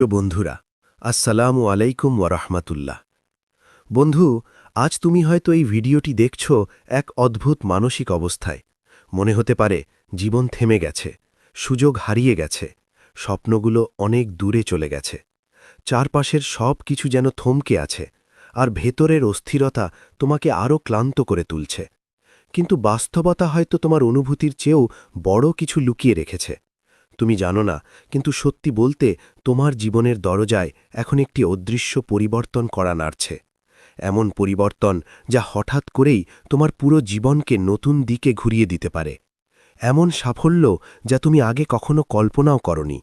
প্রিয় বন্ধুরা, আসসালামু আলাইকুম ওয়ারাহমাতুল্লাহ। বন্ধু, আজ তুমি হয়তো এই ভিডিওটি দেখছ এক অদ্ভুত মানসিক অবস্থায়। মনে হতে পারে জীবন থেমে গেছে, সুযোগ হারিয়ে গেছে, স্বপ্নগুলো অনেক দূরে চলে গেছে। চারপাশের সব কিছু যেন থমকে আছে, আর ভেতরের অস্থিরতা তোমাকে আরও ক্লান্ত করে তুলছে। কিন্তু বাস্তবতা হয়তো তোমার অনুভূতির চেয়েও বড় কিছু লুকিয়ে রেখেছে। তুমি জানো না, কিন্তু সত্যি বলতে তোমার জীবনের দরজায় এখন একটি অদৃশ্য পরিবর্তন করা নাড়ছে। এমন পরিবর্তন যা হঠাৎ করেই তোমার পুরো জীবনকে নতুন দিকে ঘুরিয়ে দিতে পারে। এমন সাফল্য যা তুমি আগে কখনো কল্পনাও করনি।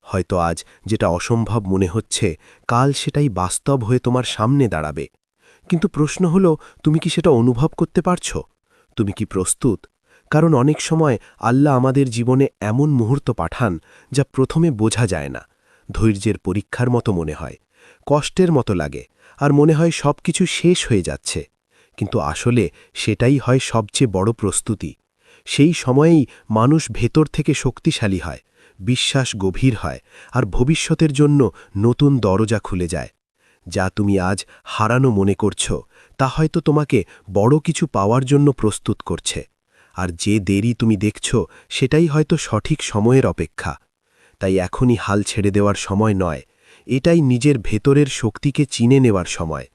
হয়তো আজ যেটা অসম্ভব মনে হচ্ছে, কাল সেটাই বাস্তব হয়ে তোমার সামনে দাঁড়াবে। কিন্তু প্রশ্ন হলো, তুমি কি সেটা অনুভব করতে পারছো? তুমি কি প্রস্তুত? কারণ অনেক সময় আল্লাহ আমাদের জীবনে এমন মুহূর্ত পাঠান যা প্রথমে বোঝা যায় না, ধৈর্যের পরীক্ষার মতো মনে হয়, কষ্টের মতো লাগে, আর মনে হয় সব কিছু শেষ হয়ে যাচ্ছে। কিন্তু আসলে সেটাই হয় সবচেয়ে বড় প্রস্তুতি। সেই সময়েই মানুষ ভেতর থেকে শক্তিশালী হয়, বিশ্বাস গভীর হয়, আর ভবিষ্যতের জন্য নতুন দরজা খুলে যায়। যা তুমি আজ হারানো মনে করছ, তা হয়তো তোমাকে বড় কিছু পাওয়ার জন্য প্রস্তুত করছে। আর যে দেরি তুমি দেখছ, সেটাই হয়তো সঠিক সময়ের অপেক্ষা। তাই এখনই হাল ছেড়ে দেওয়ার সময় নয়, এটাই নিজের ভেতরের শক্তিকে চিনে নেওয়ার সময়।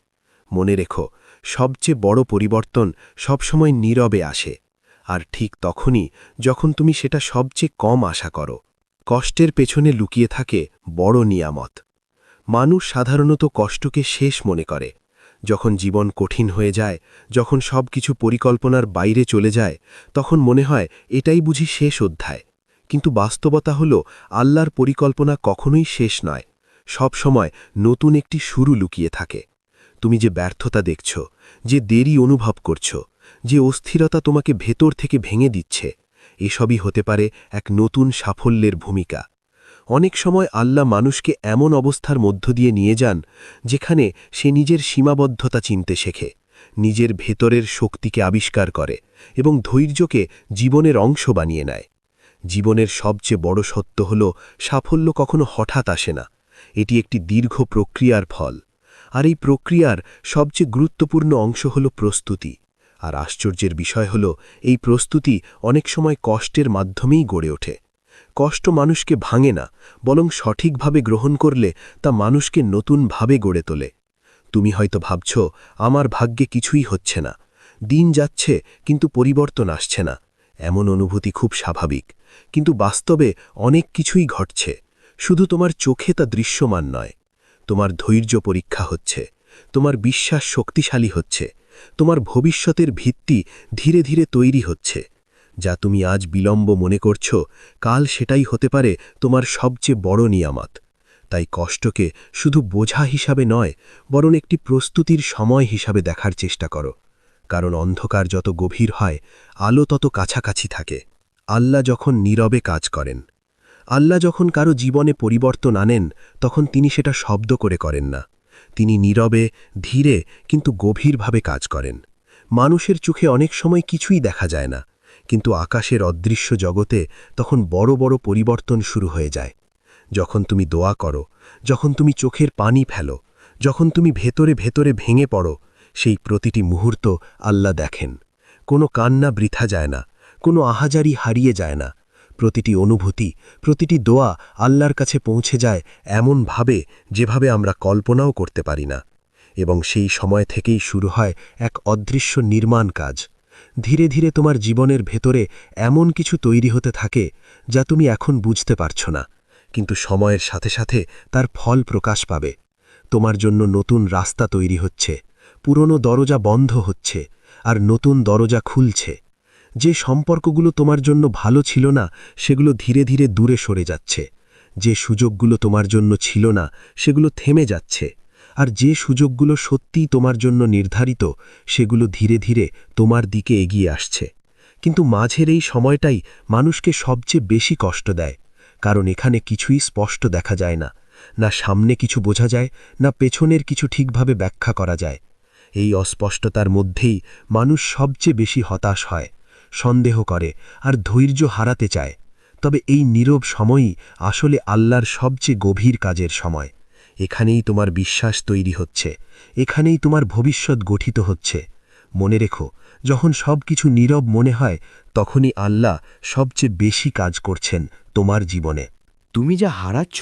মনে রেখো, সবচেয়ে বড় পরিবর্তন সবসময় নীরবে আসে, আর ঠিক তখনই যখন তুমি সেটা সবচেয়ে কম আশা করো। কষ্টের পেছনে লুকিয়ে থাকে বড় নিয়ামত। মানুষ সাধারণত কষ্টকে শেষ মনে করে। যখন জীবন কঠিন হয়ে যায়, যখন সব কিছু পরিকল্পনার বাইরে চলে যায়, তখন মনে হয় এটাই বুঝি শেষ অধ্যায়। কিন্তু বাস্তবতা হল, আল্লাহর পরিকল্পনা কখনোই শেষ নয়। সব সময় নতুন একটি শুরু লুকিয়ে থাকে। তুমি যে ব্যর্থতা দেখছ, যে দেরি অনুভব করছ, যে অস্থিরতা তোমাকে ভেতর থেকে ভেঙে দিচ্ছে, এসবই হতে পারে এক নতুন সাফল্যের ভূমিকা। অনেক সময় আল্লাহ মানুষকে এমন অবস্থার মধ্য দিয়ে নিয়ে যান, যেখানে সে নিজের সীমাবদ্ধতা চিনতে শেখে, নিজের ভেতরের শক্তিকে আবিষ্কার করে, এবং ধৈর্যকে জীবনের অংশ বানিয়ে নেয়। জীবনের সবচেয়ে বড় সত্য হল, সাফল্য কখনো হঠাৎ আসে না। এটি একটি দীর্ঘ প্রক্রিয়ার ফল। আর এই প্রক্রিয়ার সবচেয়ে গুরুত্বপূর্ণ অংশ হল প্রস্তুতি। আর আশ্চর্যের বিষয় হল, এই প্রস্তুতি অনেক সময় কষ্টের মাধ্যমেই গড়ে ওঠে। কষ্ট মানুষকে ভাঙে না, বরং সঠিকভাবে গ্রহণ করলে তা মানুষকে নতুনভাবে গড়ে তোলে। তুমি হয়তো ভাবছ, আমার ভাগ্যে কিছুই হচ্ছে না, দিন যাচ্ছে কিন্তু পরিবর্তন আসছে না। এমন অনুভূতি খুব স্বাভাবিক, কিন্তু বাস্তবে অনেক কিছুই ঘটছে। শুধু তোমার চোখে তা দৃশ্যমান নয়। তোমার ধৈর্য পরীক্ষা হচ্ছে, তোমার বিশ্বাস শক্তিশালী হচ্ছে, তোমার ভবিষ্যতের ভিত্তি ধীরে ধীরে তৈরি হচ্ছে। যা তুমি আজ বিলম্ব মনে করছ, কাল সেটাই হতে পারে তোমার সবচেয়ে বড় নিয়ামত। তাই কষ্টকে শুধু বোঝা হিসাবে নয়, বরং একটি প্রস্তুতির সময় হিসাবে দেখার চেষ্টা করো। কারণ অন্ধকার যত গভীর হয়, আলো তত কাছাকাছি থাকে। আল্লাহ যখন নীরবে কাজ করেন, আল্লাহ যখন কারো জীবনে পরিবর্তন আনেন, তখন তিনি সেটা শব্দ করে করেন না। তিনি নীরবে, ধীরে কিন্তু গভীরভাবে কাজ করেন। মানুষের চোখে অনেক সময় কিছুই দেখা যায় না, কিন্তু আকাশের অদৃশ্য জগতে তখন বড় বড় পরিবর্তন শুরু হয়ে যায়। যখন তুমি দোয়া করো, যখন তুমি চোখের পানি ফেলো, যখন তুমি ভেতরে ভেতরে ভেঙে পড়ো, সেই প্রতিটি মুহূর্ত আল্লাহ দেখেন। কোনো কান্না বৃথা যায় না, কোনো আহাজারি হারিয়ে যায় না। প্রতিটি অনুভূতি, প্রতিটি দোয়া আল্লাহর কাছে পৌঁছে যায় এমনভাবে, যেভাবে আমরা কল্পনাও করতে পারি না। এবং সেই সময় থেকেই শুরু হয় এক অদৃশ্য নির্মাণ কাজ। ধীরে ধীরে তোমার জীবনের ভেতরে এমন কিছু তৈরি হতে থাকে, যা তুমি এখন বুঝতে পারছ না, কিন্তু সময়ের সাথে সাথে তার ফল প্রকাশ পাবে। তোমার জন্য নতুন রাস্তা তৈরি হচ্ছে, পুরনো দরজা বন্ধ হচ্ছে, আর নতুন দরজা খুলছে। যে সম্পর্কগুলো তোমার জন্য ভালো ছিল না, সেগুলো ধীরে ধীরে দূরে সরে যাচ্ছে। যে সুযোগগুলো তোমার জন্য ছিল না, সেগুলো থেমে যাচ্ছে। আর যে সুযোগগুলো সত্যিই তোমার জন্য নির্ধারিত, সেগুলো ধীরে ধীরে তোমার দিকে এগিয়ে আসছে। কিন্তু মাঝের এই সময়টাই মানুষকে সবচেয়ে বেশি কষ্ট দেয়, কারণ এখানে কিছুই স্পষ্ট দেখা যায় না। না সামনে কিছু বোঝা যায়, না পেছনের কিছু ঠিকভাবে ব্যাখ্যা করা যায়। এই অস্পষ্টতার মধ্যেই মানুষ সবচেয়ে বেশি হতাশ হয়, সন্দেহ করে, আর ধৈর্য হারাতে চায়। তবে এই নীরব সময়ই আসলে আল্লাহর সবচেয়ে গভীর কাজের সময়। এখানেই তোমার বিশ্বাস তৈরি হচ্ছে, এখানেই তোমার ভবিষ্যৎ গঠিত হচ্ছে। মনে রেখো, যখন সব কিছু নীরব মনে হয় তখনই আল্লাহ সবচেয়ে বেশি কাজ করছেন তোমার জীবনে। তুমি যা হারাচ্ছ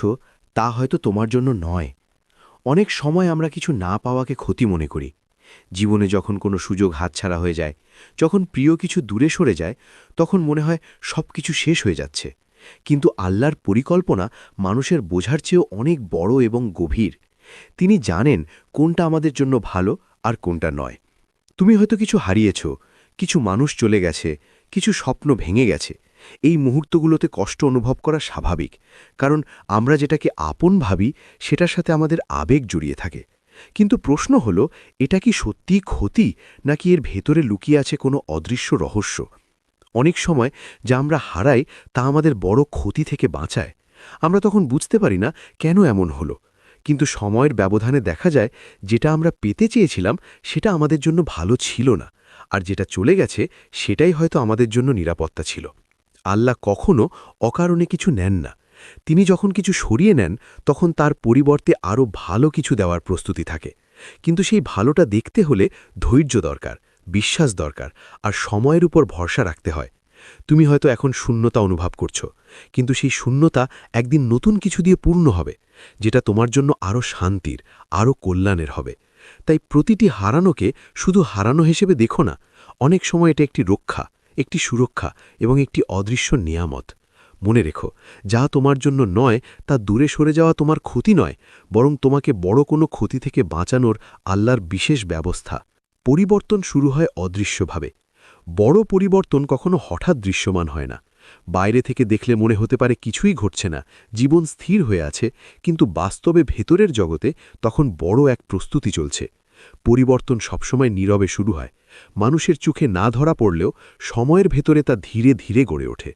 তা হয়তো তোমার জন্য নয়। অনেক সময় আমরা কিছু না পাওয়াকে ক্ষতি মনে করি। জীবনে যখন কোনো সুযোগ হাতছাড়া হয়ে যায়, যখন প্রিয় কিছু দূরে সরে যায়, তখন মনে হয় সব কিছু শেষ হয়ে যাচ্ছে। কিন্তু আল্লাহর পরিকল্পনা মানুষের বোঝার চেয়েও অনেক বড় এবং গভীর। তিনি জানেন কোনটা আমাদের জন্য ভালো আর কোনটা নয়। তুমি হয়তো কিছু হারিয়েছ, কিছু মানুষ চলে গেছে, কিছু স্বপ্ন ভেঙে গেছে। এই মুহূর্তগুলোতে কষ্ট অনুভব করা স্বাভাবিক, কারণ আমরা যেটাকে আপন ভাবি সেটার সাথে আমাদের আবেগ জড়িয়ে থাকে। কিন্তু প্রশ্ন হলো, এটা কি সত্যিই ক্ষতি, নাকি এর ভেতরে লুকিয়ে আছে কোনো অদৃশ্য রহস্য? অনেক সময় যা আমরা হারাই তা আমাদের বড় ক্ষতি থেকে বাঁচায়। আমরা তখন বুঝতে পারি না কেন এমন হলো, কিন্তু সময়ের ব্যবধানে দেখা যায় যেটা আমরা পেতে চেয়েছিলাম সেটা আমাদের জন্য ভালো ছিল না, আর যেটা চলে গেছে সেটাই হয়তো আমাদের জন্য নিরাপত্তা ছিল। আল্লাহ কখনো অকারণে কিছু নেন না। তিনি যখন কিছু সরিয়ে নেন তখন তার পরিবর্তে আরও ভালো কিছু দেওয়ার প্রস্তুতি থাকে। কিন্তু সেই ভালোটা দেখতে হলে ধৈর্য দরকার, বিশ্বাস দরকার, আর সময়ের উপর ভরসা রাখতে হয়। তুমি হয়তো এখন শূন্যতা অনুভব করছো, কিন্তু সেই শূন্যতা একদিন নতুন কিছু দিয়ে পূর্ণ হবে, যেটা তোমার জন্য আরও শান্তির, আরও কল্যাণের হবে। তাই প্রতিটি হারানোকে শুধু হারানো হিসেবে দেখো না, অনেক সময় এটা একটি রক্ষা, একটি সুরক্ষা এবং একটি অদৃশ্য নিয়ামত। মনে রেখো, যা তোমার জন্য নয় তা দূরে সরে যাওয়া তোমার ক্ষতি নয়, বরং তোমাকে বড় কোনো ক্ষতি থেকে বাঁচানোর আল্লাহর বিশেষ ব্যবস্থা। পরিবর্তন শুরু হয় অদৃশ্যভাবে। বড় পরিবর্তন কখনো হঠাৎ দৃশ্যমান হয় না। বাইরে থেকে দেখলে মনে হতে পারে কিছুই ঘটছে না, জীবন স্থির হয়ে আছে, কিন্তু বাস্তবে ভেতরের জগতে তখন বড় এক প্রস্তুতি চলছে। পরিবর্তন সবসময় নীরবে শুরু হয়। মানুষের চোখে না ধরা পড়লেও সময়ের ভেতরে তা ধীরে ধীরে গড়ে ওঠে।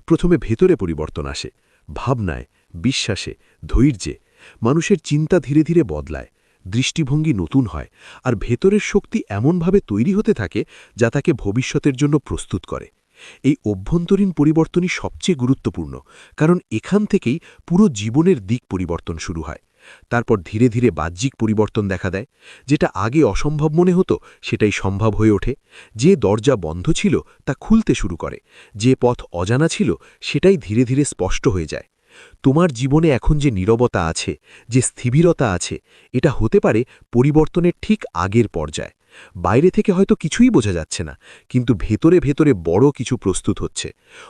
প্রথমে ভেতরে পরিবর্তন আসে, ভাবনায়, বিশ্বাসে, ধৈর্যে। মানুষের চিন্তা ধীরে ধীরে বদলায়, দৃষ্টিভঙ্গি নতুন হয়, আর ভেতরের শক্তি এমনভাবে তৈরি হতে থাকে যা তাকে ভবিষ্যতের জন্য প্রস্তুত করে। এই অভ্যন্তরীণ পরিবর্তনই সবচেয়ে গুরুত্বপূর্ণ, কারণ এখান থেকেই পুরো জীবনের দিক পরিবর্তন শুরু হয়। তারপর ধীরে ধীরে বাহ্যিক পরিবর্তন দেখা দেয়। যেটা আগে অসম্ভব মনে হতো সেটাই সম্ভব হয়ে ওঠে। যে দরজা বন্ধ ছিল তা খুলতে শুরু করে, যে পথ অজানা ছিল সেটাই ধীরে ধীরে স্পষ্ট হয়ে যায়। তোমার জীবনে এখন যে নীরবতা আছে, যে স্থিরতা আছে, এটা হতে পারে পরিবর্তনের ঠিক আগের পর্যায়। বাইরে থেকে হয়তো কিছুই বোঝা যাচ্ছে না, কিন্তু ভেতরে ভেতরে বড় কিছু প্রস্তুত হচ্ছে।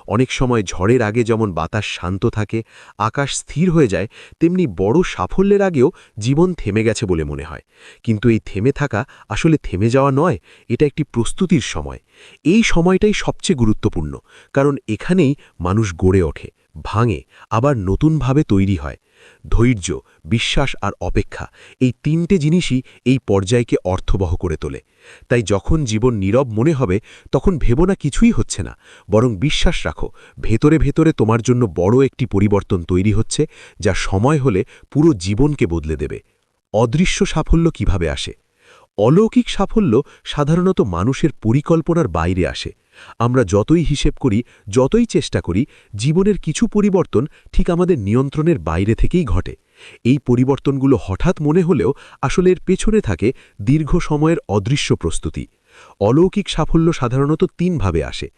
অনেক সময় ঝড়ের আগে যেমন বাতাস শান্ত থাকে, আকাশ স্থির হয়ে যায়, তেমনি বড় সাফল্যের আগেও জীবন থেমে গেছে বলে মনে হয়। কিন্তু এই থেমে থাকা আসলে থেমে যাওয়া নয়, এটা একটি প্রস্তুতির সময়। এই সময়টাই সবচেয়ে গুরুত্বপূর্ণ, কারণ এখানেই মানুষ গড়ে ওঠে, ভাঙে, আবার নতুনভাবে তৈরি হয়। ধৈর্য, বিশ্বাস আর অপেক্ষা, এই তিনটে জিনিসই এই পর্যায়কে অর্থবহ করে তোলে। তাই যখন জীবন নীরব মনে হবে তখন ভেবো না কিছুই হচ্ছে না, বরং বিশ্বাস রাখো ভেতরে ভেতরে তোমার জন্য বড় একটি পরিবর্তন তৈরি হচ্ছে, যা সময় হলে পুরো জীবনকে বদলে দেবে। অদৃশ্য সাফল্য কিভাবে আসে? অলৌকিক সাফল্য সাধারণত মানুষের পরিকল্পনার বাইরে আসে। আমরা যতই হিসেব করি, যতই চেষ্টা করি, জীবনের কিছু পরিবর্তন ঠিক আমাদের নিয়ন্ত্রণের বাইরে থেকেই ঘটে। এই পরিবর্তনগুলো হঠাৎ মনে হলেও আসলে এর পেছনে থাকে দীর্ঘ সময়ের অদৃশ্য প্রস্তুতি। অলৌকিক সাফল্য সাধারণত তিনভাবে আসে।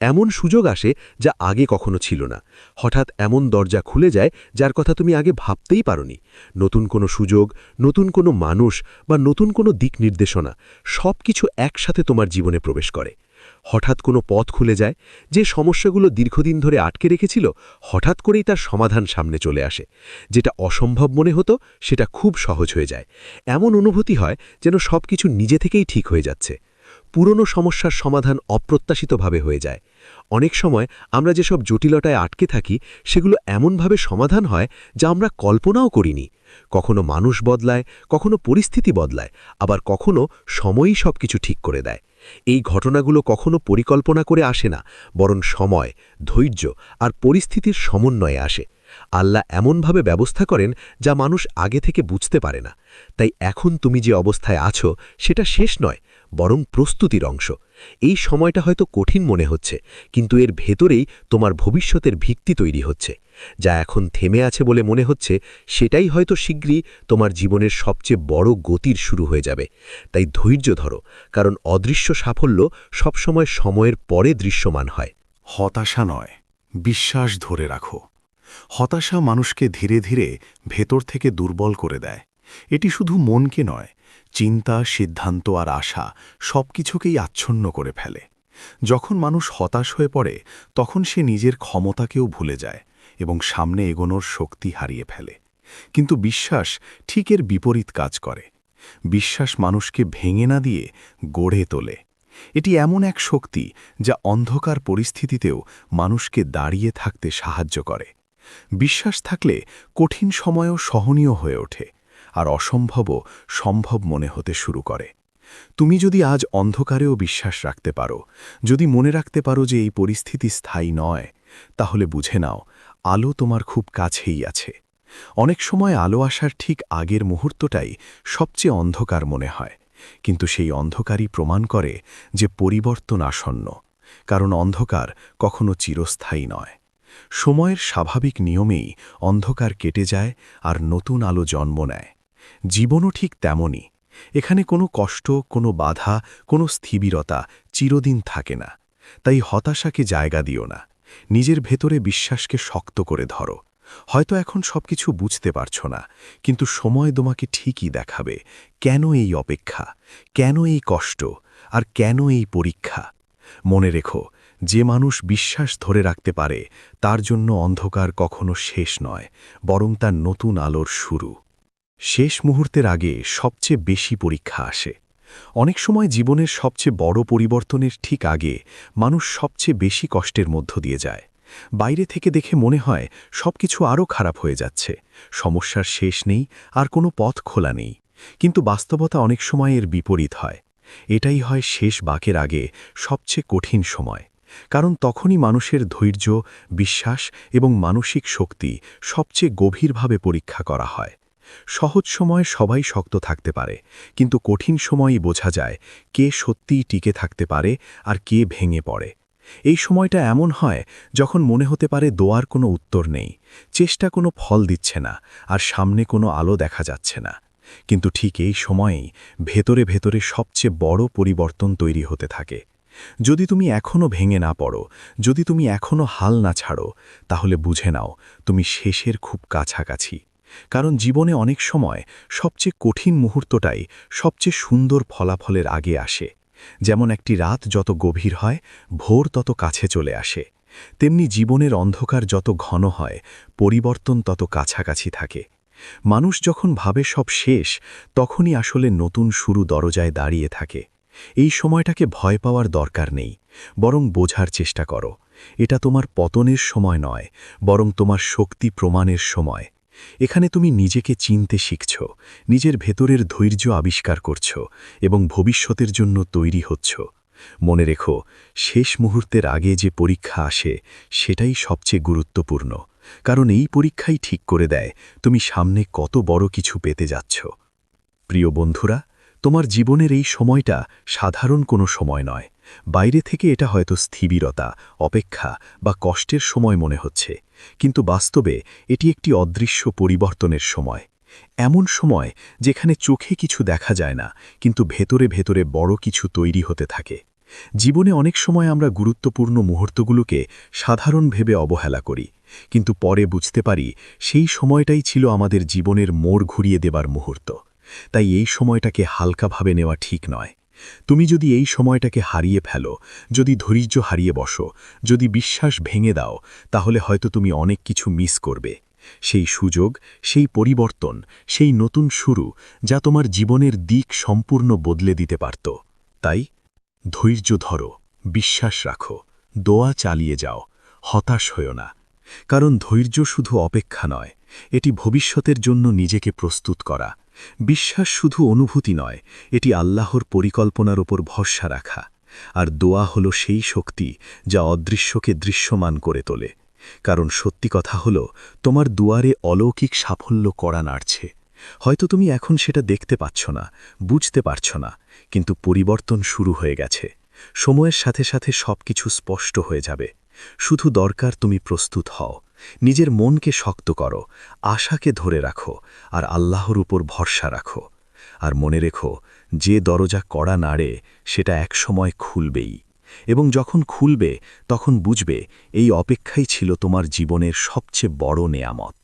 এমন সুযোগ আসে যা আগে কখনো ছিল না। হঠাৎ এমন দরজা খুলে যায় যার কথা তুমি আগে ভাবতেই পারোনি। নতুন কোনো সুযোগ, নতুন কোনো মানুষ বা নতুন কোনো দিক নির্দেশনা, সব কিছু একসাথে তোমার জীবনে প্রবেশ করে। হঠাৎ কোনো পথ খুলে যায়, যে সমস্যাগুলো দীর্ঘদিন ধরে আটকে রেখেছিল হঠাৎ করেই তার সমাধান সামনে চলে আসে। যেটা অসম্ভব মনে হতো সেটা খুব সহজ হয়ে যায়। এমন অনুভূতি হয় যেন সব কিছু নিজে থেকেই ঠিক হয়ে যাচ্ছে। পুরনো সমস্যার সমাধান অপ্রত্যাশিতভাবে হয়ে যায়। অনেক সময় আমরা যেসব জটিলতায় আটকে থাকি সেগুলো এমনভাবে সমাধান হয় যা আমরা কল্পনাও করিনি। কখনো মানুষ বদলায়, কখনো পরিস্থিতি বদলায়, আবার কখনো সময়ই সব কিছু ঠিক করে দেয়। এই ঘটনাগুলো কখনো পরিকল্পনা করে আসে না, বরং সময়, ধৈর্য আর পরিস্থিতির সমন্বয়ে আসে। আল্লাহ এমনভাবে ব্যবস্থা করেন যা মানুষ আগে থেকে বুঝতে পারে না। তাই এখন তুমি যে অবস্থায় আছো সেটা শেষ নয়, বরং প্রস্তুতির অংশ। এই সময়টা হয়তো কঠিন মনে হচ্ছে, কিন্তু এর ভেতরেই তোমার ভবিষ্যতের ভিত্তি তৈরি হচ্ছে। যা এখন থেমে আছে বলে মনে হচ্ছে, সেটাই হয়তো শীঘ্রই তোমার জীবনের সবচেয়ে বড় গতির শুরু হয়ে যাবে। তাই ধৈর্য ধরো, কারণ অদৃশ্য সাফল্য সবসময় সময়ের পরে দৃশ্যমান হয়। হতাশা নয়, বিশ্বাস ধরে রাখো। হতাশা মানুষকে ধীরে ধীরে ভেতর থেকে দুর্বল করে দেয়। এটি শুধু মনকে নয়, চিন্তা, সিদ্ধান্ত আর আশা সবকিছুকেই আচ্ছন্ন করে ফেলে। যখন মানুষ হতাশ হয়ে পড়ে, তখন সে নিজের ক্ষমতাকেও ভুলে যায় এবং সামনে এগোনোর শক্তি হারিয়ে ফেলে। কিন্তু বিশ্বাস ঠিক এর বিপরীত কাজ করে। বিশ্বাস মানুষকে ভেঙে না দিয়ে গড়ে তোলে। এটি এমন এক শক্তি যা অন্ধকার পরিস্থিতিতেও মানুষকে দাঁড়িয়ে থাকতে সাহায্য করে। বিশ্বাস থাকলে কঠিন সময়ও সহনীয় হয়ে ওঠে, আর অসম্ভবও সম্ভব মনে হতে শুরু করে। তুমি যদি আজ অন্ধকারেও বিশ্বাস রাখতে পারো, যদি মনে রাখতে পারো যে এই পরিস্থিতি স্থায়ী নয়, তাহলে বুঝে নাও আলো তোমার খুব কাছেই আছে। অনেক সময় আলো আসার ঠিক আগের মুহূর্তটাই সবচেয়ে অন্ধকার মনে হয়, কিন্তু সেই অন্ধকারই প্রমাণ করে যে পরিবর্তন আসন্ন, কারণ অন্ধকার কখনো চিরস্থায়ী নয়। সময়ের স্বাভাবিক নিয়মেই অন্ধকার কেটে যায় আর নতুন আলো জন্ম নেয়। জীবনও ঠিক তেমনই। এখানে কোনো কষ্ট, কোনো বাধা, কোনো স্থিবিরতা চিরদিন থাকে না। তাই হতাশাকে জায়গা দিও না, নিজের ভেতরে বিশ্বাসকে শক্ত করে ধরো। হয়তো এখন সবকিছু বুঝতে পারছো না, কিন্তু সময় তোমাকে ঠিকই দেখাবে কেন এই অপেক্ষা, কেন এই কষ্ট, আর কেন এই পরীক্ষা। মনে রেখো, যে মানুষ বিশ্বাস ধরে রাখতে পারে, তার জন্য অন্ধকার কখনো শেষ নয়, বরং তার নতুন আলোর শুরু। শেষ মুহূর্তের আগে সবচেয়ে বেশি পরীক্ষা আসে। অনেক সময় জীবনের সবচেয়ে বড় পরিবর্তনের ঠিক আগে মানুষ সবচেয়ে বেশি কষ্টের মধ্য দিয়ে যায়। বাইরে থেকে দেখে মনে হয় সবকিছু আরও খারাপ হয়ে যাচ্ছে, সমস্যার শেষ নেই, আর কোনো পথ খোলা নেই। কিন্তু বাস্তবতা অনেক সময় এর বিপরীত হয়। এটাই হয় শেষ বাঁকের আগে সবচেয়ে কঠিন সময়, কারণ তখনই মানুষের ধৈর্য, বিশ্বাস এবং মানসিক শক্তি সবচেয়ে গভীরভাবে পরীক্ষা করা হয়। সহজ সময়ে সবাই শক্ত থাকতে পারে, কিন্তু কঠিন সময়ই বোঝা যায় কে সত্যিই টিকে থাকতে পারে আর কে ভেঙে পড়ে। এই সময়টা এমন হয় যখন মনে হতে পারে দোয়ার কোনো উত্তর নেই, চেষ্টা কোনো ফল দিচ্ছে না, আর সামনে কোনো আলো দেখা যাচ্ছে না। কিন্তু ঠিক এই সময়েই ভেতরে ভেতরে সবচেয়ে বড় পরিবর্তন তৈরি হতে থাকে। যদি তুমি এখনও ভেঙে না পড়ো, যদি তুমি এখনও হাল না ছাড়ো, তাহলে বুঝে নাও তুমি শেষের খুব কাছাকাছি। কারণ জীবনে অনেক সময় সবচেয়ে কঠিন মুহূর্তটাই সবচেয়ে সুন্দর ফলাফলের আগে আসে। যেমন একটি রাত যত গভীর হয়, ভোর তত কাছে চলে আসে, তেমনি জীবনের অন্ধকার যত ঘন হয়, পরিবর্তন তত কাছাকাছি থাকে। মানুষ যখন ভাবে সব শেষ, তখনই আসলে নতুন শুরু দরজায় দাঁড়িয়ে থাকে। এই সময়টাকে ভয় পাওয়ার দরকার নেই, বরং বোঝার চেষ্টা করো এটা তোমার পতনের সময় নয়, বরং তোমার শক্তি প্রমাণের সময়। এখানে তুমি নিজেকে চিনতে শিখছ, নিজের ভেতরের ধৈর্য আবিষ্কার করছ এবং ভবিষ্যতের জন্য তৈরি হচ্ছ। মনে রেখো, শেষ মুহূর্তের আগে যে পরীক্ষা আসে, সেটাই সবচেয়ে গুরুত্বপূর্ণ, কারণ এই পরীক্ষাই ঠিক করে দেয় তুমি সামনে কত বড় কিছু পেতে যাচ্ছ। প্রিয় বন্ধুরা, তোমার জীবনের এই সময়টা সাধারণ কোনো সময় নয়। বাইরে থেকে এটা হয়তো স্থিবিরতা, অপেক্ষা বা কষ্টের সময় মনে হচ্ছে, কিন্তু বাস্তবে এটি একটি অদৃশ্য পরিবর্তনের সময়। এমন সময় যেখানে চোখে কিছু দেখা যায় না, কিন্তু ভেতরে ভেতরে বড় কিছু তৈরি হতে থাকে। জীবনে অনেক সময় আমরা গুরুত্বপূর্ণ মুহূর্তগুলোকে সাধারণ ভেবে অবহেলা করি, কিন্তু পরে বুঝতে পারি সেই সময়টাই ছিল আমাদের জীবনের মোড় ঘুরিয়ে দেবার মুহূর্ত। তাই এই সময়টাকে হালকাভাবে নেওয়া ঠিক নয়। তুমি যদি এই সময়টাকে হারিয়ে ফেলো, যদি ধৈর্য হারিয়ে বসো, যদি বিশ্বাস ভেঙে দাও, তাহলে হয়তো তুমি অনেক কিছু মিস করবে। সেই সুযোগ, সেই পরিবর্তন, সেই নতুন শুরু যা তোমার জীবনের দিক সম্পূর্ণ বদলে দিতে পারত। তাই ধৈর্য ধরো, বিশ্বাস রাখো, দোয়া চালিয়ে যাও, হতাশ হয়ো না। কারণ ধৈর্য শুধু অপেক্ষা নয়, এটি ভবিষ্যতের জন্য নিজেকে প্রস্তুত করা। বিশ্বাস শুধু অনুভূতি নয়, এটি আল্লাহর পরিকল্পনার ওপর ভরসা রাখা। আর দোয়া হলো সেই শক্তি যা অদৃশ্যকে দৃশ্যমান করে তোলে। কারণ সত্যি কথা হলো, তোমার দুয়ারে অলৌকিক সাফল্য কড়া নাড়ছে, হয়তো তুমি এখন সেটা দেখতে পাচ্ছ না, বুঝতে পারছ না, কিন্তু পরিবর্তন শুরু হয়ে গেছে। সময়ের সাথে সাথে সবকিছু স্পষ্ট হয়ে যাবে। শুধু দরকার তুমি প্রস্তুত হও, নিজের মনকে শক্ত করো, আশাকে ধরে রাখো, আর আল্লাহর উপর ভরসা রাখো। আর মনে রেখো, যে দরজা কড়া নাড়ে সেটা একসময় খুলবেই, এবং যখন খুলবে তখন বুঝবে এই অপেক্ষাই ছিল তোমার জীবনের সবচেয়ে বড় নেয়ামত।